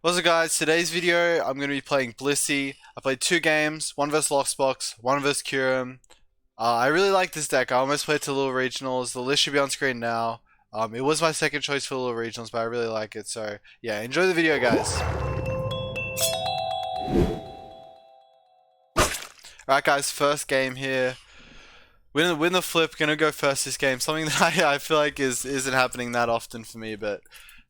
What's up guys, today's video I'm going to be playing Blissey. I played two games, one versus Loxbox, one versus kyurem. I really like this deck. I almost played to Little Regionals. The list should be on screen now. It was my second choice for Little Regionals, but I really like it. So yeah, enjoy the video guys. Alright guys, first game here. Win the flip, gonna go first this game. Something that I feel like isn't happening that often for me, but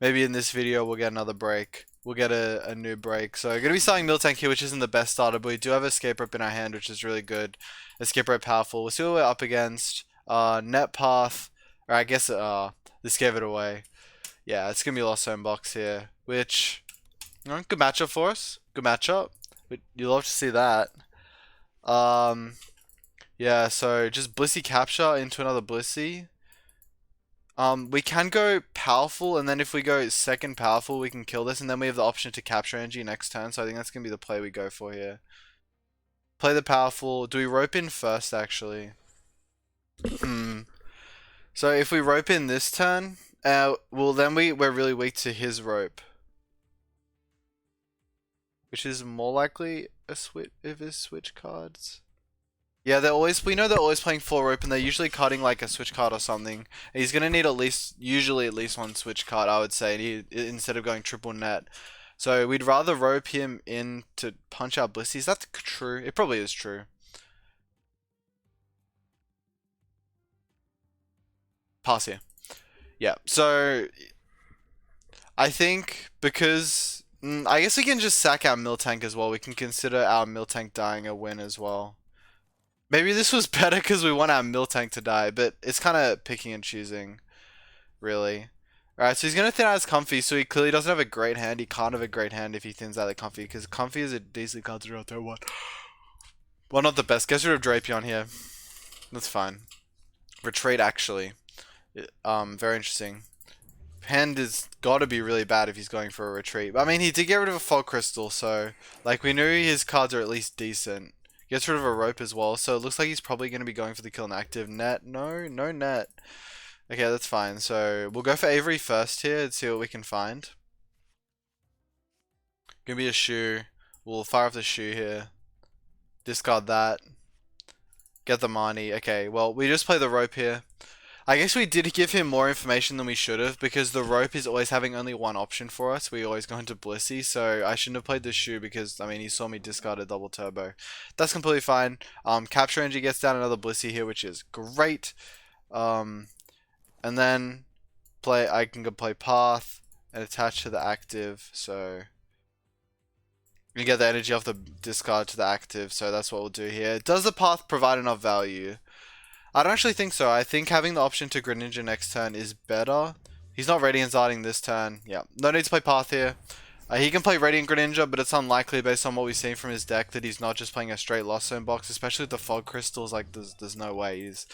maybe in this video we'll get another break. We'll get a new break. So gonna be starting Miltank here, which isn't the best starter, but we do have Escape Rope in our hand, which is really good. Escape Rope powerful. We'll see what we're up against. Net Path, or I guess this gave it away. Yeah, it's gonna be Lost Zone Box here, which good matchup for us. Good matchup. You love to see that. Yeah, so just Blissey capture into another Blissey. We can go powerful, and then if we go second powerful, we can kill this, and then we have the option to capture energy next turn, so I think that's going to be the play we go for here. Play the powerful. Do we rope in first, actually? So if we rope in this turn, well then we're really weak to his rope. Which is more likely a switch if his switch cards. Yeah, we know they're always playing 4 rope, and they're usually cutting like a switch card or something. And he's gonna need usually at least one switch card, I would say, instead of going triple net. So we'd rather rope him in to punch out Blissey. Is that true? It probably is true. Pass here. Yeah, so I think because I guess we can just sack our Miltank as well. We can consider our Miltank dying a win as well. Maybe this was better because we want our Miltank to die, but it's kind of picking and choosing, really. Alright, so he's going to thin out his Comfy, so he clearly doesn't have a great hand. He can't have a great hand if he thins out the Comfy, because Comfy is a decent card to draw turn 1. Well, not the best. Gets rid of Drapion here. That's fine. Retreat, actually. Very interesting. Hand has got to be really bad if he's going for a retreat. I mean, he did get rid of a Fog Crystal, so, like, we knew his cards are at least decent. Gets rid of a rope as well, so it looks like he's probably going to be going for the kill and active. Net? No net. Okay, that's fine. So we'll go for Avery first here and see what we can find. Gonna be a shoe. We'll fire off the shoe here. Discard that. Get the money. Okay, well, we just play the rope here. I guess we did give him more information than we should have, because the rope is always having only one option for us. We always go into Blissey, so I shouldn't have played the shoe because, I mean, he saw me discard a double turbo. That's completely fine. Capture energy gets down another Blissey here, which is great. And then I can go play Path and attach to the active, so you get the energy off the discard to the active, so that's what we'll do here. Does the Path provide enough value? I don't actually think so. I think having the option to Greninja next turn is better. He's not Radiant Zarting this turn. Yeah, no need to play Path here. He can play Radiant Greninja, but it's unlikely based on what we've seen from his deck that he's not just playing a straight Lost Zone box, especially with the Fog Crystals. Like, there's no way he's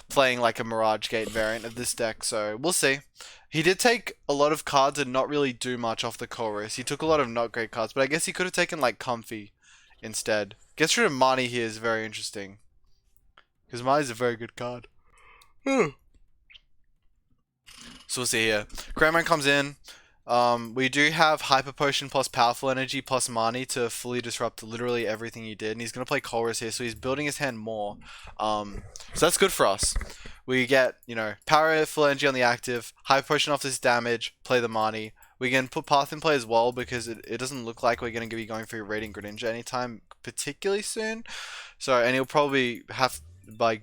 playing like a Mirage Gate variant of this deck, so we'll see. He did take a lot of cards and not really do much off the chorus. He took a lot of not great cards, but I guess he could have taken like Comfy instead. Gets rid of Marnie here is very interesting. Because Marnie's a very good card. So we'll see here. Cranman comes in. We do have Hyper Potion plus Powerful Energy plus Marnie to fully disrupt literally everything he did. And he's going to play Colress here, so he's building his hand more. So that's good for us. We get, Powerful Energy on the active, Hyper Potion off this damage, play the Marnie. We can put Path in play as well because it doesn't look like we're going to be going for Radiant Greninja anytime particularly soon. So, and he'll probably have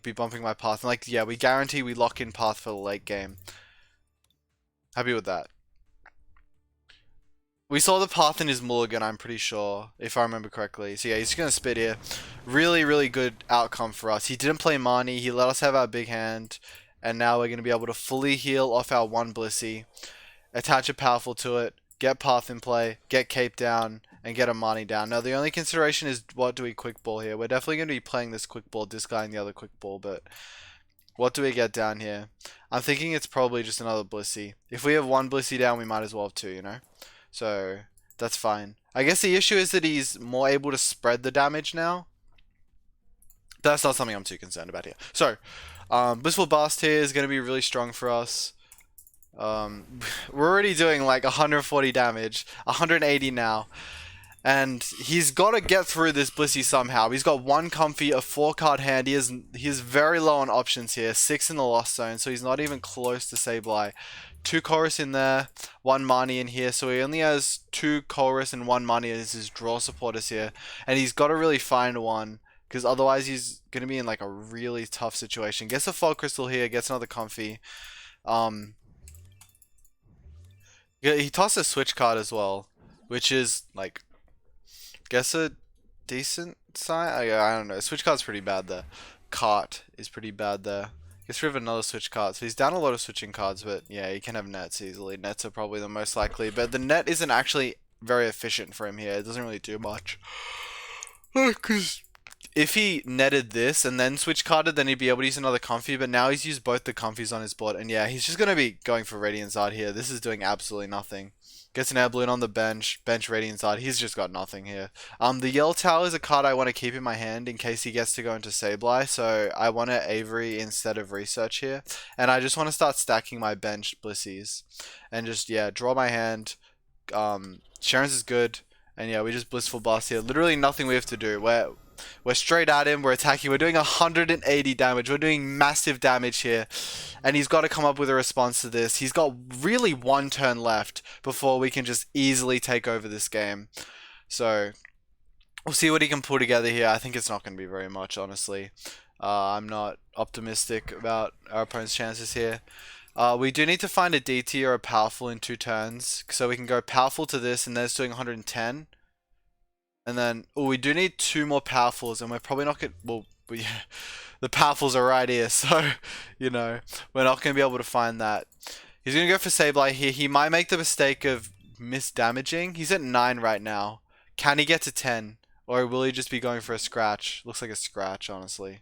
be bumping my Path. And yeah, we guarantee we lock in Path for the late game. Happy with that. We saw the Path in his mulligan, I'm pretty sure, if I remember correctly. So yeah, he's going to spit here. Really, really good outcome for us. He didn't play Marnie, he let us have our big hand, and now we're going to be able to fully heal off our one Blissey, attach a powerful to it, get Path in play, get Cape down, and get a Marnie down. Now the only consideration is what do we quick ball here. We're definitely going to be playing this quick ball, discarding the other quick ball, but what do we get down here? I'm thinking it's probably just another Blissey. If we have one Blissey down, we might as well have two, So that's fine. I guess the issue is that he's more able to spread the damage now. That's not something I'm too concerned about here. So, Blissful Blast here is going to be really strong for us. We're already doing like 140 damage, 180 now. And he's got to get through this Blissey somehow. He's got one comfy, a 4-card hand. He's very low on options here. 6 in the Lost Zone, so he's not even close to Sableye. 2 Chorus in there, 1 Marnie in here. So he only has 2 Chorus and 1 Marnie as his draw supporters here. And he's got to really find one, because otherwise he's going to be in like a really tough situation. Gets a Fog Crystal here, gets another comfy. Yeah, he tossed a Switch card as well, which is like, guess a decent sign. I don't know. Switch card's pretty bad there. Cart is pretty bad there. Gets rid of another switch card. So he's down a lot of switching cards, but yeah, he can have nets easily. Nets are probably the most likely, but the net isn't actually very efficient for him here. It doesn't really do much. Because if he netted this and then switch carded, then he'd be able to use another comfy, but now he's used both the comfies on his board, and yeah, he's just going to be going for Radiant Zard here. This is doing absolutely nothing. Gets an Air Balloon on the bench Radiant Zard. He's just got nothing here. The Yell Tower is a card I want to keep in my hand in case he gets to go into Sableye, so I want to Avery instead of Research here. And I just want to start stacking my bench Blissies. And just, yeah, draw my hand. Sharon's is good. And yeah, we just Blissful Blast here. Literally nothing we have to do. We're straight at him, we're attacking, we're doing 180 damage, we're doing massive damage here, and he's got to come up with a response to this. He's got really 1 turn left before we can just easily take over this game. So, we'll see what he can pull together here. I think it's not going to be very much, honestly. I'm not optimistic about our opponent's chances here. We do need to find a DT or a Powerful in 2 turns, so we can go Powerful to this, and then it's doing 110. And then, we do need 2 more Powerfuls, and we're probably not going to, the Powerfuls are right here, so, you know, we're not going to be able to find that. He's going to go for Sableye here. He might make the mistake of misdamaging. He's at 9 right now. Can he get to 10? Or will he just be going for a scratch? Looks like a scratch, honestly.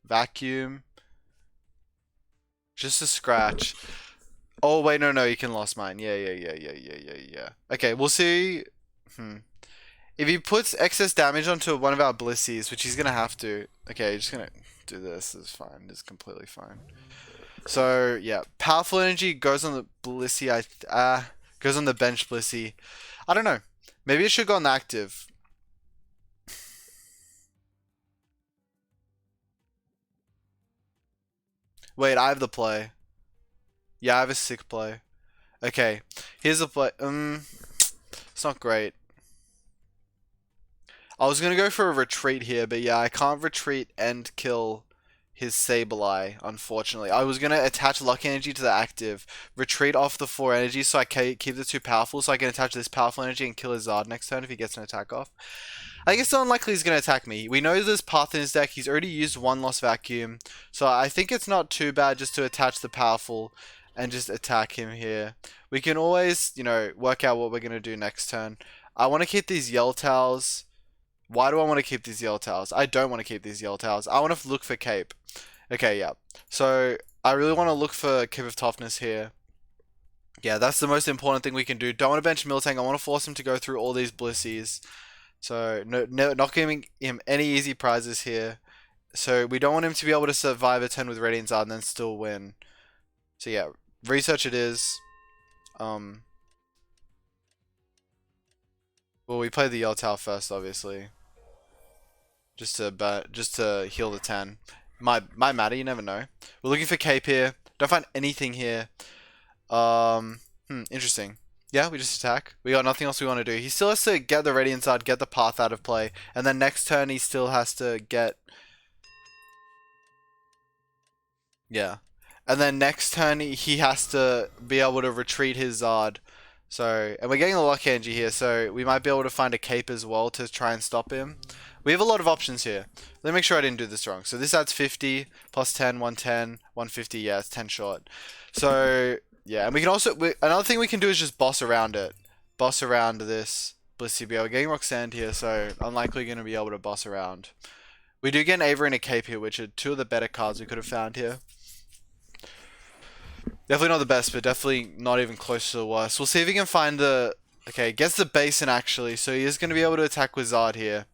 Vacuum. Just a scratch. Oh, wait, no, you can Lost Mine. Yeah. Okay, we'll see. If he puts excess damage onto one of our Blissies, which he's going to have to. Okay, he's just going to do this. It's fine. It's completely fine. So, yeah. Powerful Energy goes on the Blissey. Goes on the bench Blissey. I don't know. Maybe it should go on the active. Wait, I have the play. Yeah, I have a sick play. Okay, here's a play. It's not great. I was gonna go for a retreat here, but yeah, I can't retreat and kill his Sableye, unfortunately. I was gonna attach Luck Energy to the active, retreat off the 4 energy so I can keep the 2 powerful, so I can attach this powerful energy and kill his Zard next turn if he gets an attack off. I guess it's unlikely he's going to attack me. We know there's Path in his deck. He's already used 1 Lost Vacuum. So I think it's not too bad just to attach the powerful and just attack him here. We can always, you know, work out what we're going to do next turn. I want to keep these Yell Towers. Why do I want to keep these Yell Towers? I don't want to keep these Yell Towers. I want to look for Cape. Okay, yeah. So I really want to look for Cape of Toughness here. Yeah, that's the most important thing we can do. Don't want to bench Miltank. I want to force him to go through all these Blissies. So, no, not giving him any easy prizes here. So, we don't want him to be able to survive a turn with Radiant Zard and then still win. So, yeah, Research it is. Well, we play the Yell Tower first, obviously. Just to heal the 10. Might matter, you never know. We're looking for Cape here. Don't find anything here. Interesting. Yeah, we just attack. We got nothing else we want to do. He still has to get the Radiant Zard, get the Path out of play, and then next turn he still has to get... Yeah. And then next turn he has to be able to retreat his Zard. So, and we're getting the Lock Energy here, so we might be able to find a Cape as well to try and stop him. We have a lot of options here. Let me make sure I didn't do this wrong. So this adds 50, plus 10, 110, 150, yeah, it's 10 short. So... yeah, and we can also... another thing we can do is just boss around it. Boss around this Blissey. We're getting Roxanne here, so unlikely going to be able to boss around. We do get an Avery and a Cape here, which are 2 of the better cards we could have found here. Definitely not the best, but definitely not even close to the worst. We'll see if he can find the... okay, gets the Basin actually, so he is going to be able to attack with Zard here.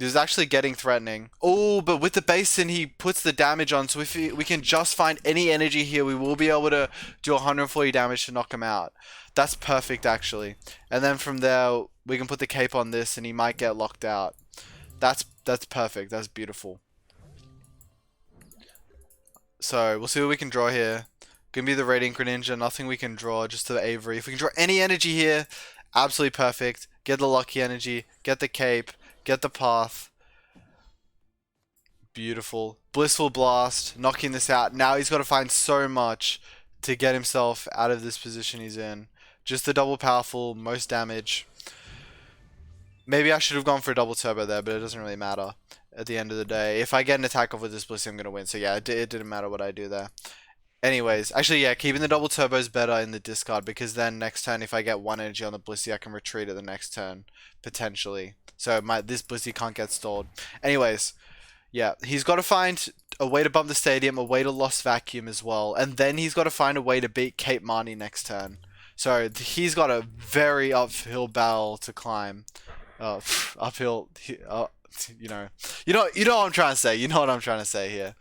This is actually getting threatening. Oh, but with the basin, he puts the damage on. So if we can just find any energy here, we will be able to do 140 damage to knock him out. That's perfect, actually. And then from there, we can put the cape on this, and he might get locked out. That's perfect. That's beautiful. So we'll see what we can draw here. Gonna be the Radiant Greninja. Nothing we can draw. Just the Avery. If we can draw any energy here, absolutely perfect. Get the lucky energy. Get the cape. Get the path. Beautiful. Blissful Blast. Knocking this out. Now he's got to find so much to get himself out of this position he's in. Just the double powerful, most damage. Maybe I should have gone for a double turbo there, but it doesn't really matter at the end of the day. If I get an attack off with this Blissey, I'm going to win. So yeah, it didn't matter what I do there. Anyways, actually, yeah, keeping the double turbo is better in the discard because then next turn, if I get one energy on the Blissey, I can retreat at the next turn, potentially. So this Blissey can't get stalled. Anyways, yeah, he's got to find a way to bump the stadium, a way to Lost Vacuum as well, and then he's got to find a way to beat Cape Marnie next turn. So he's got a very uphill battle to climb. Uphill, you know what I'm trying to say. You know what I'm trying to say here.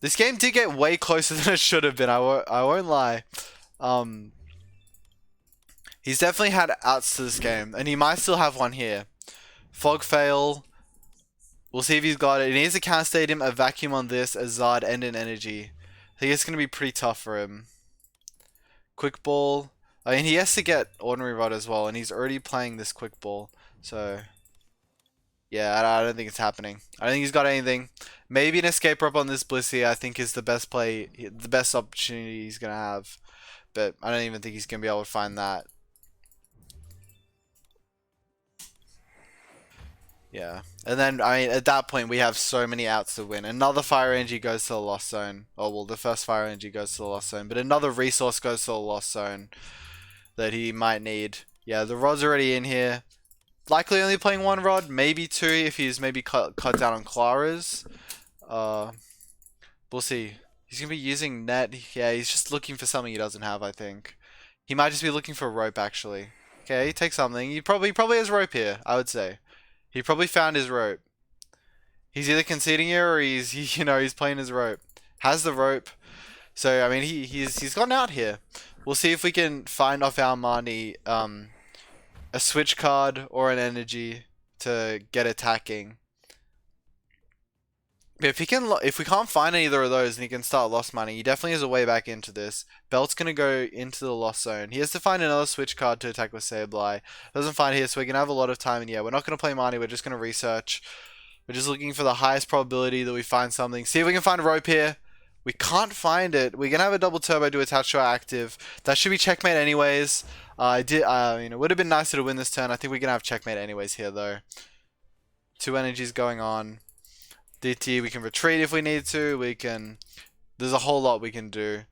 This game did get way closer than it should have been. I won't lie. He's definitely had outs to this game, and he might still have one here. Fog fail. We'll see if he's got it. He needs a counter stadium, a vacuum on this, a Zard, and an energy. I think it's gonna be pretty tough for him. Quick ball. I mean, he has to get ordinary rod as well, and he's already playing this quick ball. So, yeah, I don't think it's happening. I don't think he's got anything. Maybe an escape rope on this Blissey, I think, is the best play, the best opportunity he's gonna have. But I don't even think he's gonna be able to find that. Yeah, and then I mean, at that point we have so many outs to win. Another fire energy goes to the lost zone. Oh well, the first fire energy goes to the lost zone, but another resource goes to the lost zone that he might need. Yeah, the rod's already in here. Likely only playing one rod, maybe two if he's maybe cut down on Clara's. We'll see. He's gonna be using net. Yeah, he's just looking for something he doesn't have. I think he might just be looking for rope actually. Okay, take something. He probably has rope here. I would say. He probably found his rope. He's either conceding here or he's playing his rope. Has the rope. So I mean he's gone out here. We'll see if we can find off our money a switch card or an energy to get attacking. If we can't find either of those and he can start lost money, he definitely has a way back into this. Belt's gonna go into the lost zone. He has to find another switch card to attack with Sableye. Doesn't find it here, so we can have a lot of time. And yeah, we're not gonna play money. We're just gonna research. We're just looking for the highest probability that we find something. See if we can find a rope here. We can't find it. We're gonna have a double turbo to attach to our active. That should be checkmate anyways. It would have been nicer to win this turn. I think we're gonna have checkmate anyways here though. Two energies going on. DT, we can retreat if we need to. There's a whole lot we can do.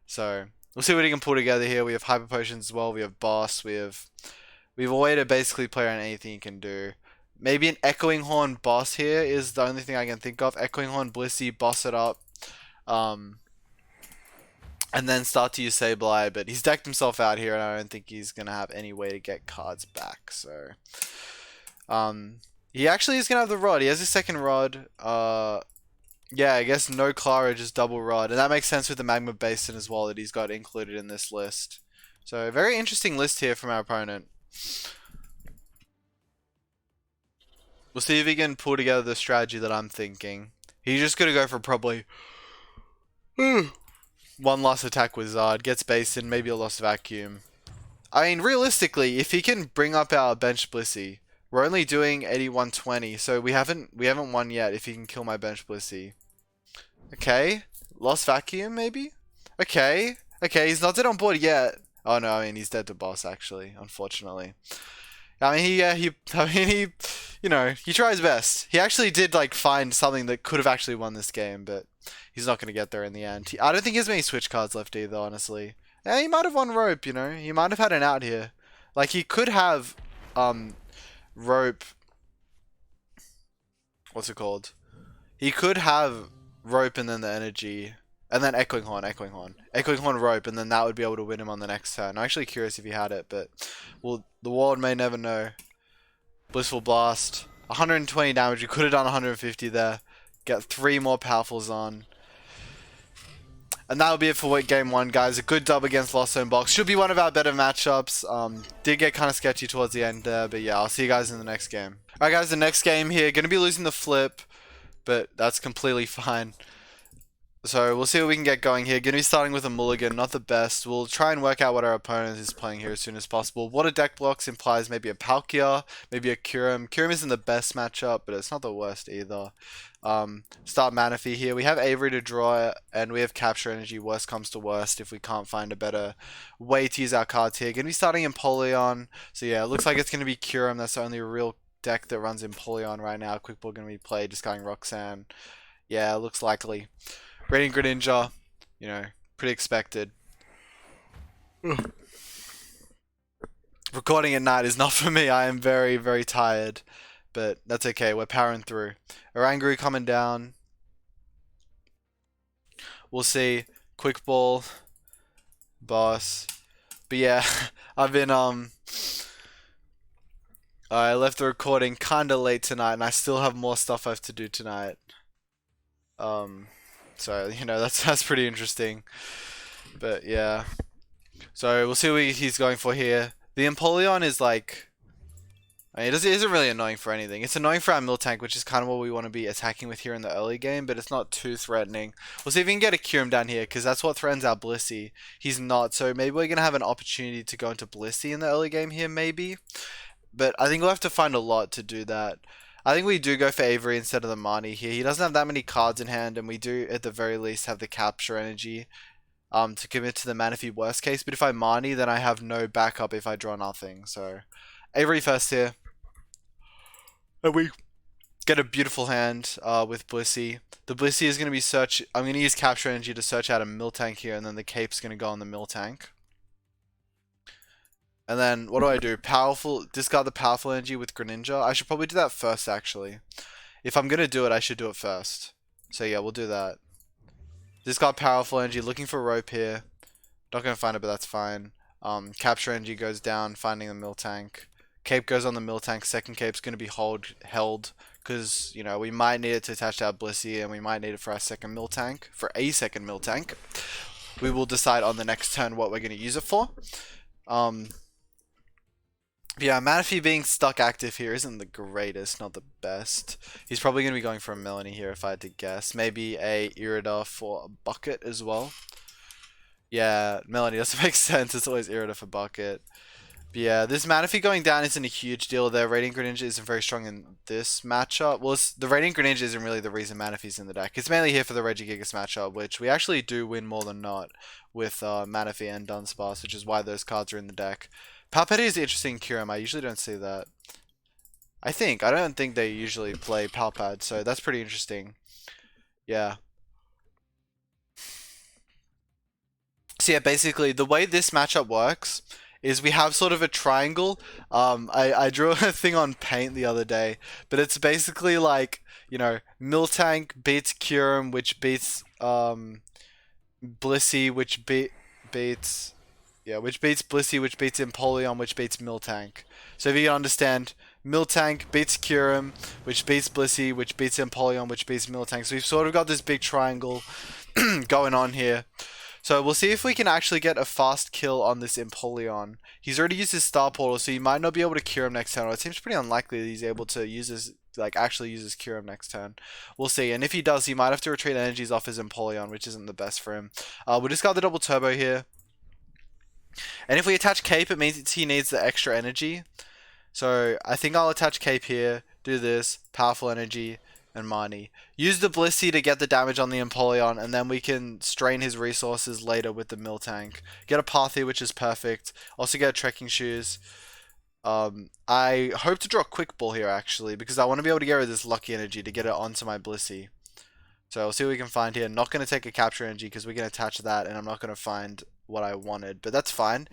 So we'll see what he can pull together here. We have hyper potions as well. We have boss. We have a way to basically play around anything he can do. Maybe an echoing horn boss here is the only thing I can think of. Echoing horn Blissey, boss it up. And then start to use Sableye, but he's decked himself out here and I don't think he's gonna have any way to get cards back, so he actually is gonna have the rod. He has his second rod. Yeah, I guess no Clara, just double rod, and that makes sense with the Magma Basin as well that he's got included in this list. So a very interesting list here from our opponent. We'll see if he can pull together the strategy that I'm thinking. He's just gonna go for probably one last attack with Zard, gets Basin, maybe a lost vacuum. I mean, realistically, if he can bring up our bench Blissey, we're only doing 8120, so we haven't won yet if he can kill my bench Blissey. Okay, lost vacuum maybe? Okay, he's not dead on board yet. Oh no, I mean he's dead to boss actually, unfortunately. I mean he tries best. He actually did like find something that could have actually won this game, but he's not going to get there in the end. I don't think he has many switch cards left either, honestly. Yeah, he might have won rope, you know. He might have had an out here. Like he could have rope. What's it called? He could have rope and then the energy. And then echoing horn rope, and then that would be able to win him on the next turn. I'm actually curious if he had it, but well, the world may never know. Blissful Blast. 120 damage. We could have done 150 there. Get 3 more powerfuls on. And that'll be it for game 1, guys. A good dub against Lost Zone Box. Should be one of our better matchups. Did get kind of sketchy towards the end there. But yeah, I'll see you guys in the next game. Alright guys, the next game here. Going to be losing the flip. But that's completely fine. So we'll see what we can get going here. Going to be starting with a mulligan, not the best. We'll try and work out what our opponent is playing here as soon as possible. What a deck blocks implies maybe a Palkia, maybe a Kyurem. Kyurem isn't the best matchup, but it's not the worst either. Start Manaphy here. We have Avery to draw, and we have Capture Energy. Worst comes to worst if we can't find a better way to use our cards here. Going to be starting Empoleon. So yeah, it looks like it's going to be Kyurem. That's the only real deck that runs Empoleon right now. Quick Ball going to be played, discarding Roxanne. Yeah, looks likely. Rating Greninja, you know, pretty expected. Recording at night is not for me. I am very, very tired. But that's okay. We're powering through. Oranguru coming down. We'll see. Quick Ball. Boss. But yeah, I've been, I left the recording kinda late tonight, and I still have more stuff I have to do tonight. So, you know, that's pretty interesting. But, yeah. So, we'll see what he's going for here. The Empoleon is like... I mean, it isn't really annoying for anything. It's annoying for our Miltank, which is kind of what we want to be attacking with here in the early game, but it's not too threatening. We'll see if we can get a Kyurem down here, because that's what threatens our Blissey. He's not, so maybe we're going to have an opportunity to go into Blissey in the early game here, maybe. But I think we'll have to find a lot to do that. I think we do go for Avery instead of the Marnie here. He doesn't have that many cards in hand, and we do, at the very least, have the Capture Energy to commit to the Manaphy worst case. But if I Marnie, then I have no backup if I draw nothing. So, Avery first here. And we get a beautiful hand with Blissey. The Blissey is going to be I'm going to use Capture Energy to search out a Miltank here, and then the Cape's going to go on the Miltank. And then, what do? Discard the Powerful Energy with Greninja. I should probably do that first, actually. If I'm going to do it, I should do it first. So yeah, we'll do that. Discard Powerful Energy, looking for Rope here. Not going to find it, but that's fine. Capture Energy goes down, finding the Miltank. Cape goes on the Miltank. Second Cape's going to be held, because, you know, we might need it to attach to our Blissey, and we might need it for our second Miltank. We will decide on the next turn what we're going to use it for. Yeah, Manaphy being stuck active here isn't the greatest, not the best. He's probably going to be going for a Melanie here if I had to guess. Maybe a Irida for a Bucket as well. Yeah, Melanie doesn't make sense. It's always Irida for Bucket. But yeah, this Manaphy going down isn't a huge deal there. Radiant Greninja isn't very strong in this matchup. Well, the Radiant Greninja isn't really the reason Manaphy's in the deck. It's mainly here for the Regigigas matchup, which we actually do win more than not with Manaphy and Dunsparce, which is why those cards are in the deck. Palpatine is interesting Kyurem. I usually don't see that. I don't think they usually play Palpad, so that's pretty interesting. Yeah. So yeah, basically, the way this matchup works is we have sort of a triangle. I drew a thing on Paint the other day, but it's basically like, you know, Miltank beats Kyurem, which beats Blissey, which beats... Yeah, which beats Blissey, which beats Empoleon, which beats Miltank. So if you can understand, Miltank beats Kyurem, which beats Blissey, which beats Empoleon, which beats Miltank. So we've sort of got this big triangle going on here. So we'll see if we can actually get a fast kill on this Empoleon. He's already used his Star Portal, so he might not be able to Kyurem next turn. Or it seems pretty unlikely that he's able to use his, actually use his Kyurem next turn. We'll see. And if he does, he might have to retreat energies off his Empoleon, which isn't the best for him. We'll discard the double turbo here. And if we attach Cape, it means he needs the extra energy. So I think I'll attach Cape here, do this, Powerful Energy, and Marnie. Use the Blissey to get the damage on the Empoleon, and then we can strain his resources later with the Miltank. Get a Pathy, which is perfect. Also get a Trekking Shoes. I hope to draw a Quick Ball here, actually, because I want to be able to get rid of this Lucky Energy to get it onto my Blissey. So we'll see what we can find here. Not going to take a Capture Energy because we can attach that, and I'm not going to find what I wanted, but that's fine.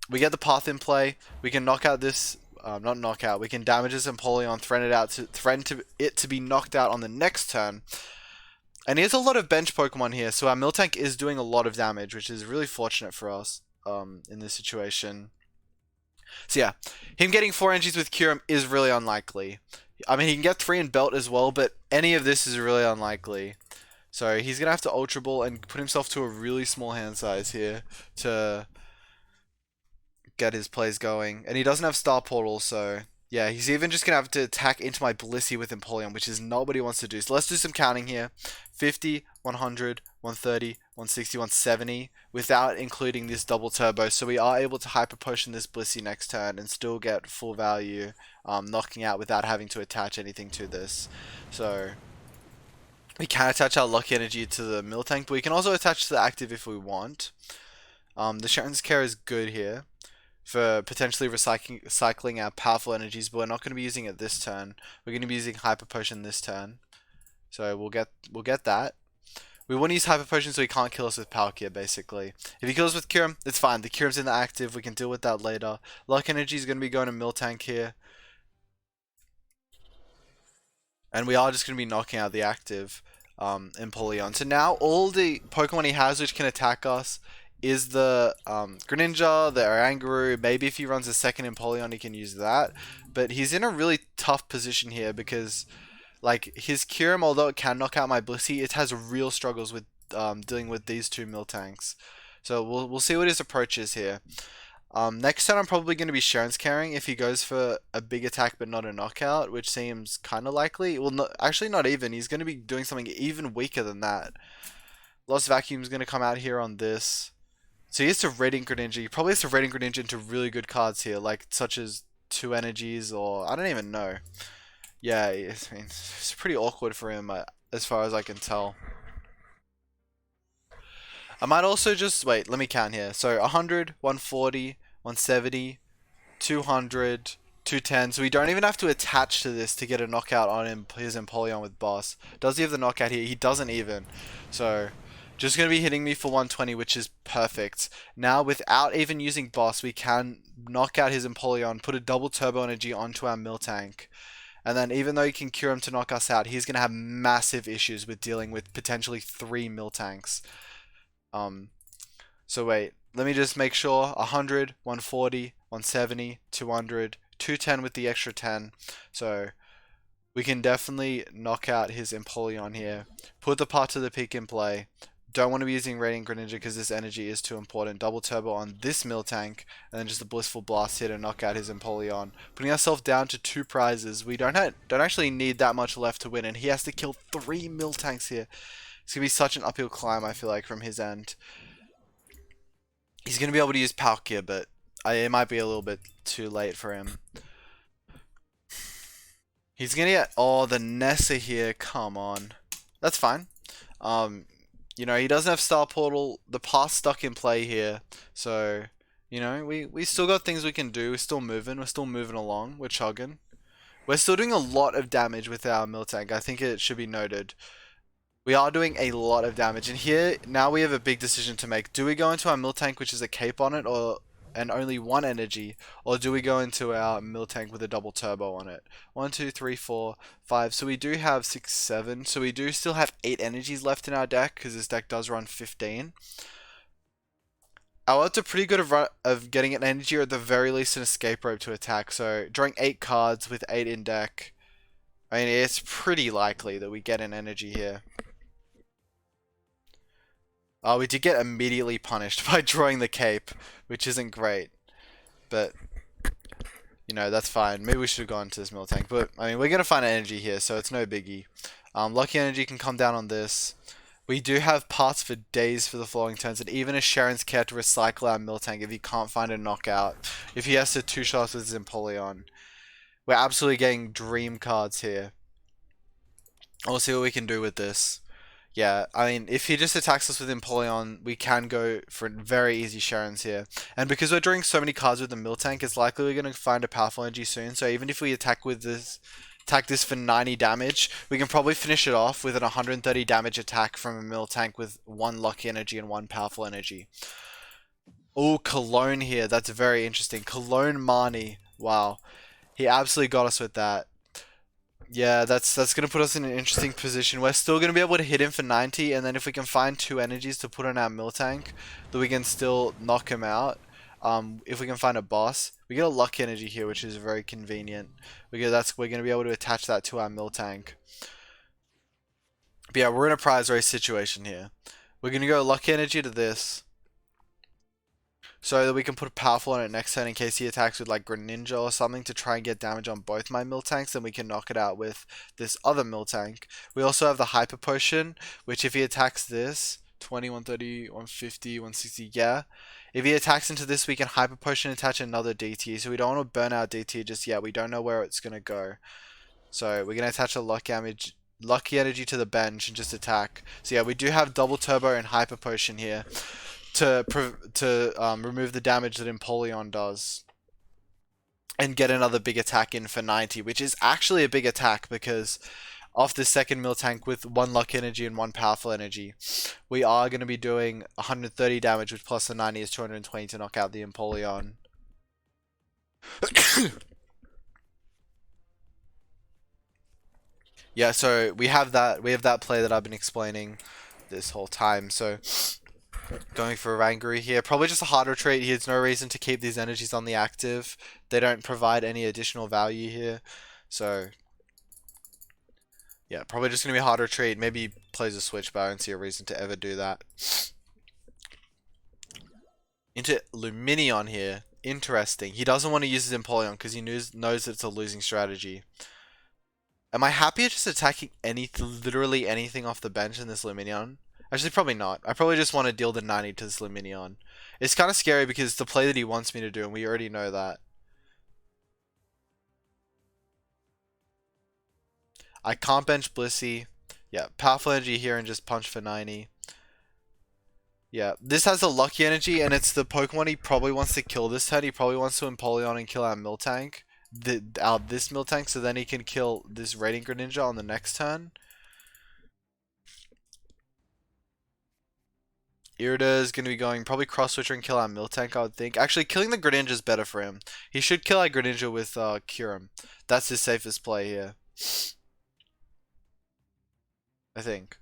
We get the path in play. We can knock out this, not knock out. We can damage this Empoleon, threaten it to be knocked out on the next turn. And he has a lot of bench Pokemon here, so our Miltank is doing a lot of damage, which is really fortunate for us in this situation. So yeah, him getting 4 energies with kyurem is really unlikely. I mean, he can get 3 in belt as well, but any of this is really unlikely. So he's going to have to Ultra Ball and put himself to a really small hand size here to get his plays going. And he doesn't have Star Portal, so yeah, he's even just going to have to attack into my Blissey with Empoleon, which is not what he wants to do. So let's do some counting here. 50, 100, 130, 160, 170, without including this double turbo. So we are able to Hyper Potion this Blissey next turn and still get full value, knocking out without having to attach anything to this. So we can attach our Lucky Energy to the Miltank, but we can also attach to the active if we want. The Sharon's Care is good here for potentially recycling our powerful energies, but we're not going to be using it this turn. We're going to be using Hyper Potion this turn. So we'll get that. We want to use Hyper Potion so he can't kill us with Palkia, basically. If he kills us with Kyurem, it's fine. The Kyurem's in the active. We can deal with that later. Luck Energy is going to be going to Miltank here. And we are just going to be knocking out the active Empoleon. So now all the Pokemon he has which can attack us is the Greninja, the Oranguru. Maybe if he runs a second Empoleon, he can use that. But he's in a really tough position here because, like, his Kyurem, although it can knock out my Blissey, it has real struggles with dealing with these two Miltanks. So we'll see what his approach is here. Next turn I'm probably going to be Sharon's carrying if he goes for a big attack but not a knockout, which seems kind of likely. Well, actually not even. He's going to be doing something even weaker than that. Lost Vacuum's going to come out here on this. So he has to Red Ink Greninja. He probably has to Red Ink Greninja into really good cards here, like such as 2 energies or I don't even know. Yeah, I mean, it's pretty awkward for him as far as I can tell. I might also just, wait, let me count here. So 100, 140, 170, 200, 210. So we don't even have to attach to this to get a knockout on him, his Empoleon with Boss. Does he have the knockout here? He doesn't even. So just going to be hitting me for 120, which is perfect. Now, without even using Boss, we can knock out his Empoleon, put a double Turbo Energy onto our Miltank. And then even though he can cure him to knock us out, he's going to have massive issues with dealing with potentially 3 Miltanks. So wait, let me just make sure. 100, 140, 170, 200, 210 with the extra 10. So we can definitely knock out his Empoleon here. Put the part to the peak in play. Don't want to be using Radiant Greninja because this energy is too important. Double turbo on this Miltank, and then just a Blissful Blast here to knock out his Empoleon. Putting ourselves down to 2 prizes. We don't actually need that much left to win, and he has to kill 3 Miltanks here. It's going to be such an uphill climb, I feel like, from his end. He's going to be able to use Palkia, but it might be a little bit too late for him. He's going to get... Oh, the Nessa here. Come on. That's fine. You know, he doesn't have Star Portal. The path's stuck in play here. So, you know, we still got things we can do. We're still moving. We're still moving along. We're chugging. We're still doing a lot of damage with our Miltank. I think it should be noted. We are doing a lot of damage. And here, now we have a big decision to make. Do we go into our Miltank, which is a cape on it, and only 1 energy? Or do we go into our Miltank with a double turbo on it? 1, 2, 3, 4, 5. So we do have 6, 7. So we do still have 8 energies left in our deck, because this deck does run 15. Our odds are pretty good of getting an energy, or at the very least an escape rope to attack. So drawing 8 cards with 8 in deck, I mean, it's pretty likely that we get an energy here. We did get immediately punished by drawing the cape, which isn't great. But, you know, that's fine. Maybe we should have gone to this Miltank. But, I mean, we're going to find an energy here, so it's no biggie. Lucky Energy can come down on this. We do have parts for days for the following turns, and even a Sharon's Care to recycle our Miltank if he can't find a knockout. If he has to 2-shots with his Empoleon. We're absolutely getting dream cards here. We'll see what we can do with this. Yeah, I mean, if he just attacks us with Empoleon, we can go for very easy Sharons here. And because we're drawing so many cards with the Miltank, it's likely we're going to find a powerful energy soon. So even if we attack this for 90 damage, we can probably finish it off with an 130 damage attack from a Miltank with 1 lucky energy and 1 powerful energy. Oh, Cologne here. That's very interesting. Cologne Marnie. Wow. He absolutely got us with that. Yeah, that's going to put us in an interesting position. We're still going to be able to hit him for 90, and then if we can find 2 energies to put on our Miltank, then we can still knock him out. if we can find a boss. We get a luck energy here, which is very convenient. We're gonna be able to attach that to our mill tank. But yeah, we're in a prize race situation here. We're gonna go luck energy to this, so that we can put a powerful on it next turn in case he attacks with like Greninja or something to try and get damage on both my mill tanks, and we can knock it out with this other mill tank. We also have the Hyper Potion, which if he attacks this, 20, 130, 150, 160, yeah. If he attacks into this, we can Hyper Potion attach another DT, so we don't want to burn out DT just yet. We don't know where it's going to go. So we're going to attach a Lucky Energy to the bench and just attack. So yeah, we do have Double Turbo and Hyper Potion here to remove the damage that Empoleon does and get another big attack in for 90, which is actually a big attack because off the second mill tank with one luck energy and one powerful energy, we are going to be doing 130 damage, which plus the 90 is 220 to knock out the Empoleon. Yeah, so we have that play that I've been explaining this whole time. So going for Rangaroo here. Probably just a hard retreat. He has no reason to keep these energies on the active. They don't provide any additional value here. So, yeah, probably just going to be a hard retreat. Maybe he plays a switch, but I don't see a reason to ever do that. Into Lumineon here. Interesting. He doesn't want to use his Empoleon because he knows that it's a losing strategy. Am I happy at just attacking literally anything off the bench in this Lumineon? Actually, probably not. I probably just want to deal the 90 to this Lumineon. It's kind of scary because it's the play that he wants me to do, and we already know that. I can't bench Blissey. Yeah, powerful energy here and just punch for 90. Yeah, this has a lucky energy, and it's the Pokemon he probably wants to kill this turn. He probably wants to Empoleon and kill our Miltank. This Miltank, so then he can kill this Radiant Greninja on the next turn. Irida is going to be going probably cross switcher and kill our Miltank, I would think. Actually, killing the Greninja is better for him. He should kill our Greninja with Kyurem. That's his safest play here. I think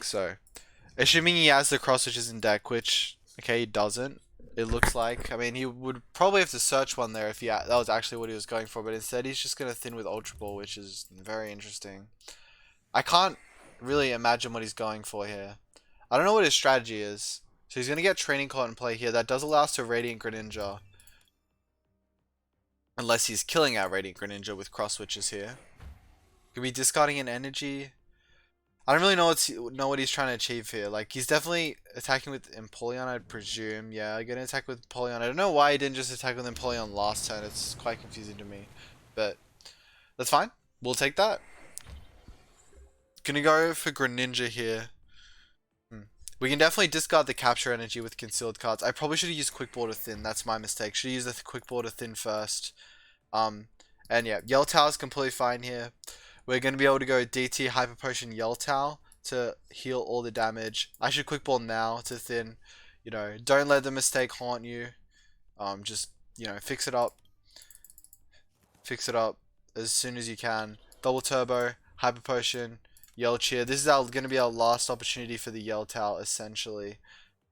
so. Assuming he has the cross switches in deck, which, okay, he doesn't. It looks like. I mean, he would probably have to search one there if that was actually what he was going for, but instead he's just going to thin with Ultra Ball, which is very interesting. I can't really imagine what he's going for here. I don't know what his strategy is. So he's going to get Training Card in play here. That does allow us to Radiant Greninja. Unless he's killing our Radiant Greninja with cross switches here. Could be discarding an energy. I don't really know what he's trying to achieve here. Like, he's definitely attacking with Empoleon, I'd presume. Yeah, I'm going to attack with Empoleon. I don't know why he didn't just attack with Empoleon last turn. It's quite confusing to me. But that's fine. We'll take that. Gonna go for Greninja here. We can definitely discard the capture energy with concealed cards. I probably should have used Quick Ball to thin. That's my mistake. Should have used the Quick Ball to thin first. And yeah, Yell Towel is completely fine here. We're going to be able to go DT Hyper Potion Yell Towel to heal all the damage. I should Quick Ball now to thin. You know, don't let the mistake haunt you. Just, you know, fix it up. Fix it up as soon as you can. Double Turbo, Hyper Potion, Yell Cheer. This is going to be our last opportunity for the Yell Towel, essentially.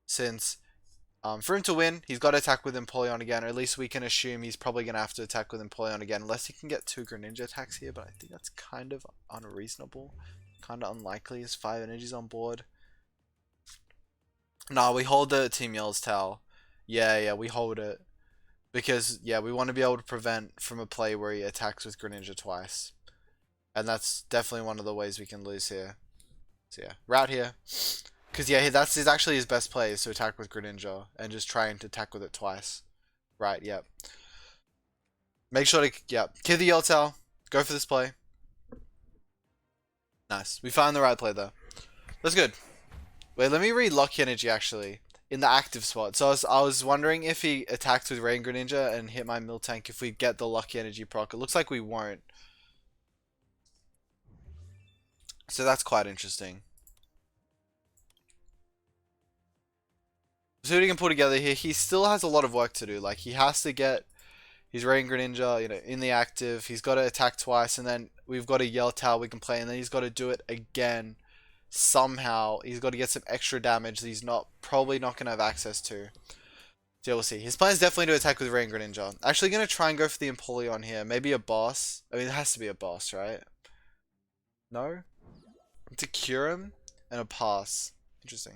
Since, for him to win, he's got to attack with Empoleon again, or at least we can assume he's probably going to have to attack with Empoleon again, unless he can get 2 Greninja attacks here, but I think that's kind of unreasonable. Kind of unlikely. His 5 energies on board. No, we hold the Team Yell's Towel. Yeah, we hold it. Because, yeah, we want to be able to prevent from a play where he attacks with Greninja twice. And that's definitely one of the ways we can lose here. So yeah, route here. Because yeah, that's actually his best play is to attack with Greninja and just trying to attack with it twice. Right, yep. Make sure to, yeah, give the Yell Towel. Go for this play. Nice. We found the right play there. That's good. Wait, let me read Lucky Energy actually. In the active spot. So I was wondering if he attacked with Rain Greninja and hit my Miltank if we get the Lucky Energy proc. It looks like we won't. So that's quite interesting. So what he can pull together here, he still has a lot of work to do. Like, he has to get his Rain Greninja, you know, in the active. He's got to attack twice, and then we've got a Yell Towel we can play, and then he's got to do it again. Somehow, he's got to get some extra damage that he's probably not going to have access to. So yeah, we'll see. His plan is definitely to attack with Rain Greninja. Actually gonna try and go for the Empoleon here. Maybe a boss. I mean, it has to be a boss, right? No? It's a Kyurem and a pass. Interesting.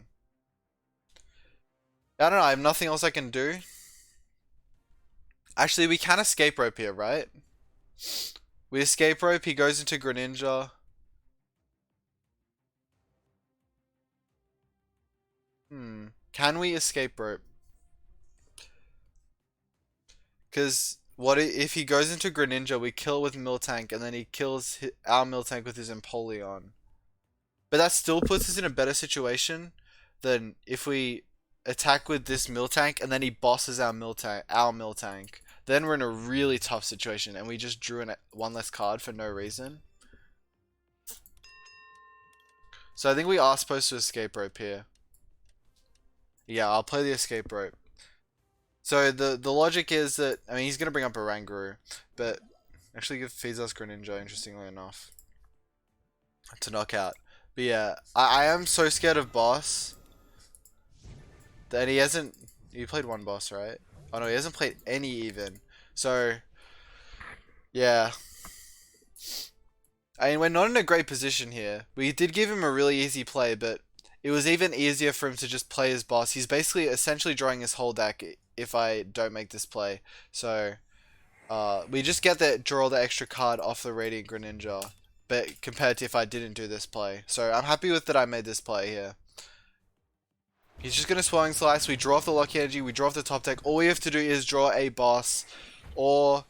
I don't know, I have nothing else I can do. Actually, we can escape rope here, right? We escape rope, he goes into Greninja. Can we escape rope? Because what if he goes into Greninja, we kill with Miltank, and then he kills our Miltank with his Empoleon. But that still puts us in a better situation than if we attack with this Miltank and then he bosses our Miltank. Then we're in a really tough situation, and we just drew one less card for no reason. So I think we are supposed to escape rope here. Yeah, I'll play the escape rope. So the logic is that, I mean, he's going to bring up a Ranguru, but actually feeds us Greninja, interestingly enough, to knock out. But yeah, I am so scared of boss that he played one boss, right? Oh no, he hasn't played any even. So, yeah. I mean, we're not in a great position here. We did give him a really easy play, but it was even easier for him to just play his boss. He's basically essentially drawing his whole deck if I don't make this play. So, we just get that draw the extra card off the Radiant Greninja, but compared to if I didn't do this play. So I'm happy with that I made this play here. He's just going to Swelling Slice, we draw off the Lucky Energy, we draw off the top deck. All we have to do is draw a boss, or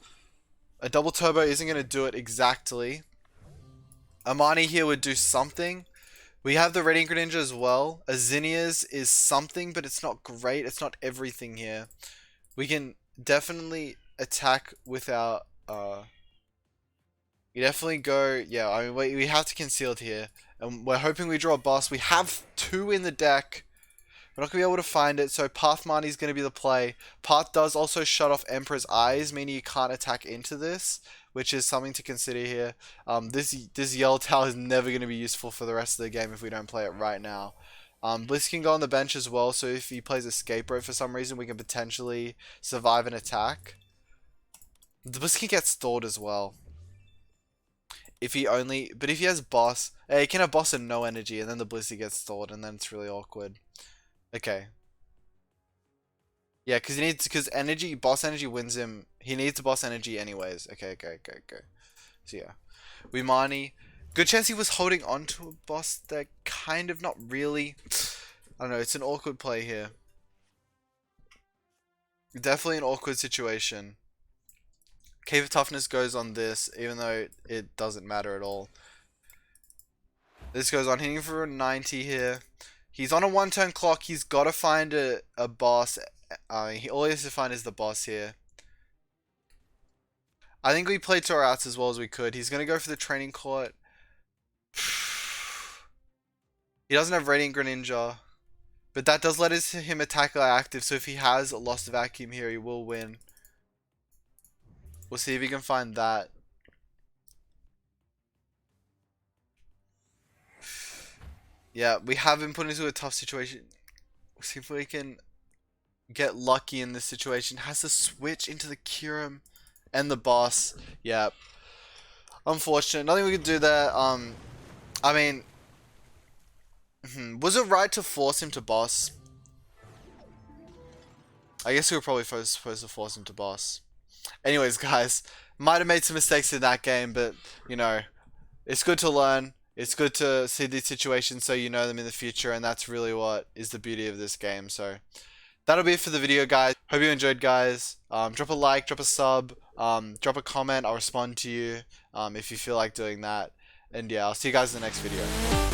a double turbo isn't going to do it exactly. Amani here would do something. We have the Radiant Greninja as well. A Zinnia's is something, but it's not great. It's not everything here. We can definitely attack with our... we definitely go... Yeah, I mean, we have to conceal it here. And we're hoping we draw a boss. We have 2 in the deck. We're not going to be able to find it, so Path Marnie is going to be the play. Path does also shut off Emperor's Eyes, meaning you can't attack into this, which is something to consider here. This Yellow Towel is never going to be useful for the rest of the game if we don't play it right now. Bliss can go on the bench as well, so if he plays Escape Rope for some reason, we can potentially survive an attack. The Bliss can get stalled as well. But if he has Boss, he can have Boss and no energy, and then the Blissey gets stalled, and then it's really awkward. Okay. Yeah, because boss energy wins him. He needs the boss energy anyways. Okay. So yeah. We Marnie. Good chance he was holding on to a boss deck. Kind of, not really. I don't know, it's an awkward play here. Definitely an awkward situation. Cave of Toughness goes on this, even though it doesn't matter at all. This goes on, hitting for a 90 here. He's on a 1-turn clock. He's got to find a boss. All he has to find is the boss here. I think we played Tor outs as well as we could. He's going to go for the Training Court. He doesn't have Radiant Greninja, but that does let him attack active. So if he has Lost Vacuum here, he will win. We'll see if he can find that. Yeah, we have him put into a tough situation. We'll see if we can get lucky in this situation. Has to switch into the Kyurem and the boss. Yeah. Unfortunate. Nothing we can do there. I mean, was it right to force him to boss? I guess we were probably supposed to force him to boss. Anyways, guys, might have made some mistakes in that game, but, you know, it's good to learn. It's good to see these situations so you know them in the future, and that's really what is the beauty of this game. So that'll be it for the video, guys. Hope you enjoyed, guys. Drop a like, drop a sub, drop a comment. I'll respond to you if you feel like doing that. And yeah, I'll see you guys in the next video.